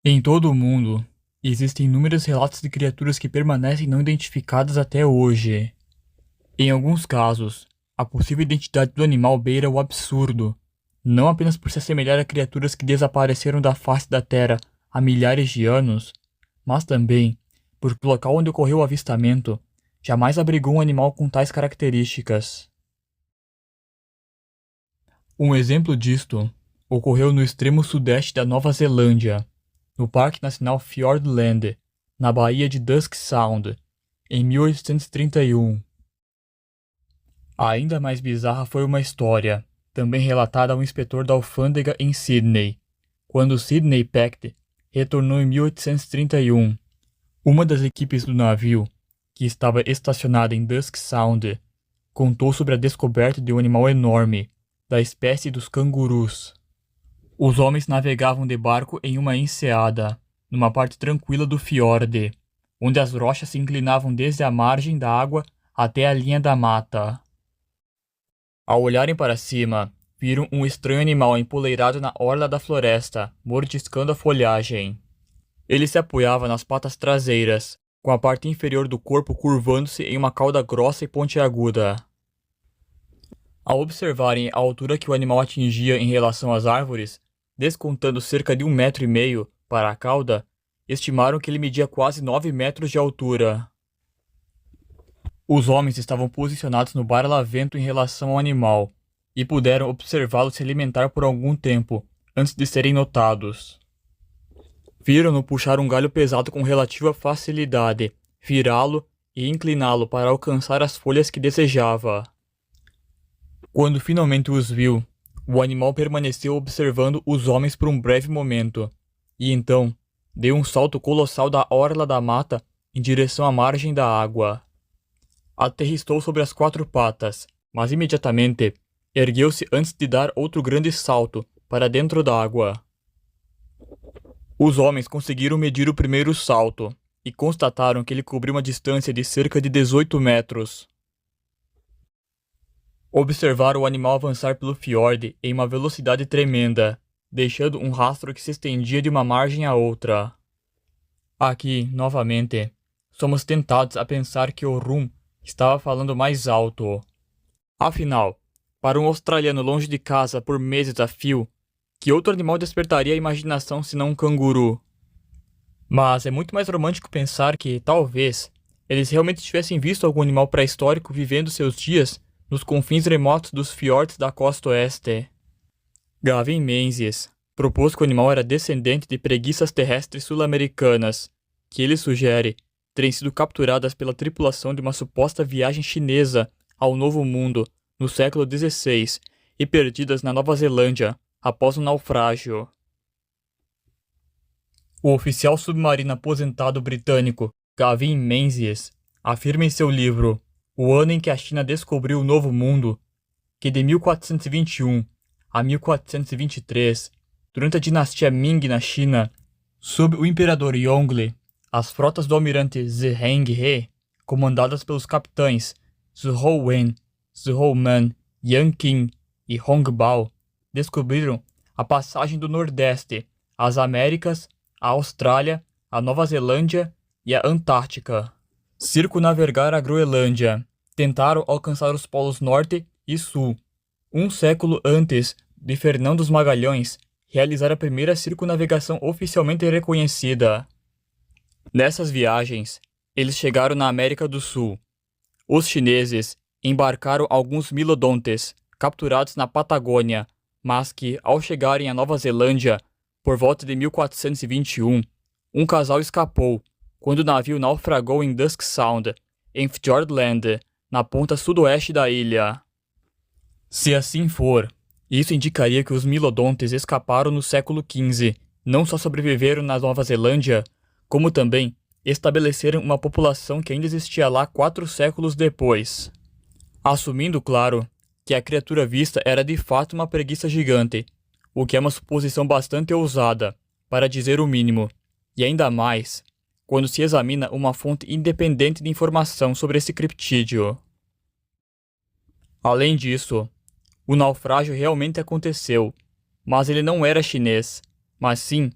Em todo o mundo, existem inúmeros relatos de criaturas que permanecem não identificadas até hoje. Em alguns casos, a possível identidade do animal beira o absurdo, não apenas por se assemelhar a criaturas que desapareceram da face da Terra há milhares de anos, mas também porque o local onde ocorreu o avistamento jamais abrigou um animal com tais características. Um exemplo disto ocorreu no extremo sudeste da Nova Zelândia, no Parque Nacional Fiordland, na Baía de Dusk Sound, em 1831. Ainda mais bizarra foi uma história, também relatada a um inspetor da alfândega em Sydney, quando Sidney Pact retornou em 1831. Uma das equipes do navio, que estava estacionada em Dusk Sound, contou sobre a descoberta de um animal enorme, da espécie dos cangurus. Os homens navegavam de barco em uma enseada, numa parte tranquila do fiorde, onde as rochas se inclinavam desde a margem da água até a linha da mata. Ao olharem para cima, viram um estranho animal empoleirado na orla da floresta, mordiscando a folhagem. Ele se apoiava nas patas traseiras, com a parte inferior do corpo curvando-se em uma cauda grossa e pontiaguda. Ao observarem a altura que o animal atingia em relação às árvores, descontando cerca de 1,5 m para a cauda, estimaram que ele media quase 9 metros de altura. Os homens estavam posicionados no barlavento em relação ao animal, e puderam observá-lo se alimentar por algum tempo, antes de serem notados. Viram-no puxar um galho pesado com relativa facilidade, virá-lo e incliná-lo para alcançar as folhas que desejava. Quando finalmente os viu, o animal permaneceu observando os homens por um breve momento, e então deu um salto colossal da orla da mata em direção à margem da água. Aterrissou sobre as 4 patas, mas imediatamente ergueu-se antes de dar outro grande salto para dentro da água. Os homens conseguiram medir o primeiro salto e constataram que ele cobriu uma distância de cerca de 18 metros. Observaram o animal avançar pelo fiorde em uma velocidade tremenda, deixando um rastro que se estendia de uma margem à outra. Aqui, novamente, somos tentados a pensar que o rum estava falando mais alto. Afinal, para um australiano longe de casa por meses a fio, que outro animal despertaria a imaginação senão um canguru? Mas é muito mais romântico pensar que, talvez, eles realmente tivessem visto algum animal pré-histórico vivendo seus dias nos confins remotos dos fiordes da costa oeste. Gavin Menzies propôs que o animal era descendente de preguiças terrestres sul-americanas, que ele sugere terem sido capturadas pela tripulação de uma suposta viagem chinesa ao Novo Mundo no século XVI e perdidas na Nova Zelândia após um naufrágio. O oficial submarino aposentado britânico Gavin Menzies afirma em seu livro O Ano em que a China Descobriu o Novo Mundo que de 1421 a 1423, durante a dinastia Ming na China, sob o imperador Yongle, as frotas do almirante Zheng He, comandadas pelos capitães Zhou Wen, Zhou Man, Yang Qin e Hong Bao, descobriram a passagem do Nordeste, as Américas, a Austrália, a Nova Zelândia e a Antártica. Circunnavegaram a Groenlândia, tentaram alcançar os polos Norte e Sul. Um século antes de Fernão dos Magalhães realizar a primeira circunnavegação oficialmente reconhecida. Nessas viagens, eles chegaram na América do Sul. Os chineses embarcaram alguns milodontes, capturados na Patagônia, mas que, ao chegarem à Nova Zelândia, por volta de 1421, um casal escapou, quando o navio naufragou em Dusk Sound, em Fiordland, na ponta sudoeste da ilha. Se assim for, isso indicaria que os milodontes escaparam no século XV, não só sobreviveram na Nova Zelândia, como também estabeleceram uma população que ainda existia lá 4 séculos depois. Assumindo, claro, que a criatura vista era de fato uma preguiça gigante, o que é uma suposição bastante ousada, para dizer o mínimo, e ainda mais quando se examina uma fonte independente de informação sobre esse criptídeo. Além disso, o naufrágio realmente aconteceu, mas ele não era chinês, mas sim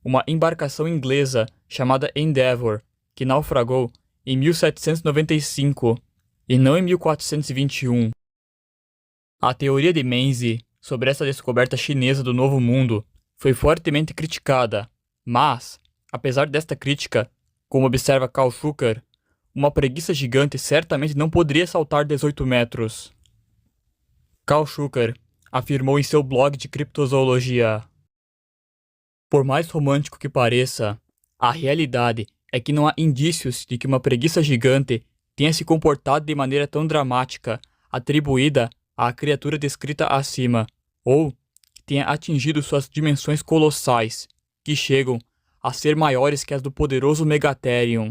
uma embarcação inglesa chamada Endeavour, que naufragou em 1795 e não em 1421. A teoria de Menzies sobre essa descoberta chinesa do Novo Mundo foi fortemente criticada, mas, apesar desta crítica, como observa Karl Schucker, uma preguiça gigante certamente não poderia saltar 18 metros. Karl Schucker afirmou em seu blog de criptozoologia: por mais romântico que pareça, a realidade é que não há indícios de que uma preguiça gigante tenha se comportado de maneira tão dramática, atribuída à criatura descrita acima, ou que tenha atingido suas dimensões colossais, que chegam a ser maiores que as do poderoso Megatherium.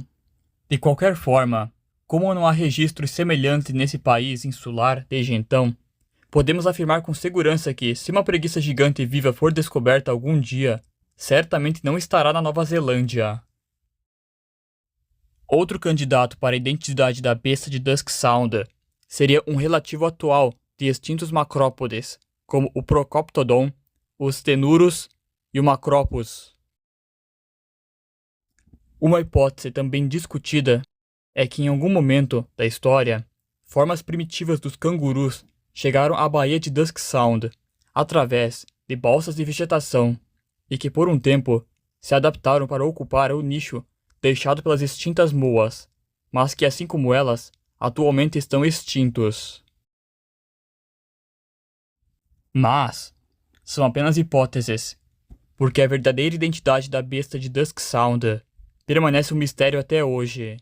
De qualquer forma, como não há registros semelhantes nesse país insular desde então, podemos afirmar com segurança que, se uma preguiça gigante viva for descoberta algum dia, certamente não estará na Nova Zelândia. Outro candidato para a identidade da besta de Dusk Sound seria um relativo atual de extintos macrópodes, como o Procoptodon, os Tenurus e o Macropus. Uma hipótese também discutida é que em algum momento da história, formas primitivas dos cangurus chegaram à Baía de Dusk Sound através de balsas de vegetação e que por um tempo se adaptaram para ocupar o nicho deixado pelas extintas moas, mas que assim como elas, atualmente estão extintos. Mas são apenas hipóteses, porque a verdadeira identidade da besta de Dusk Sound permanece um mistério até hoje.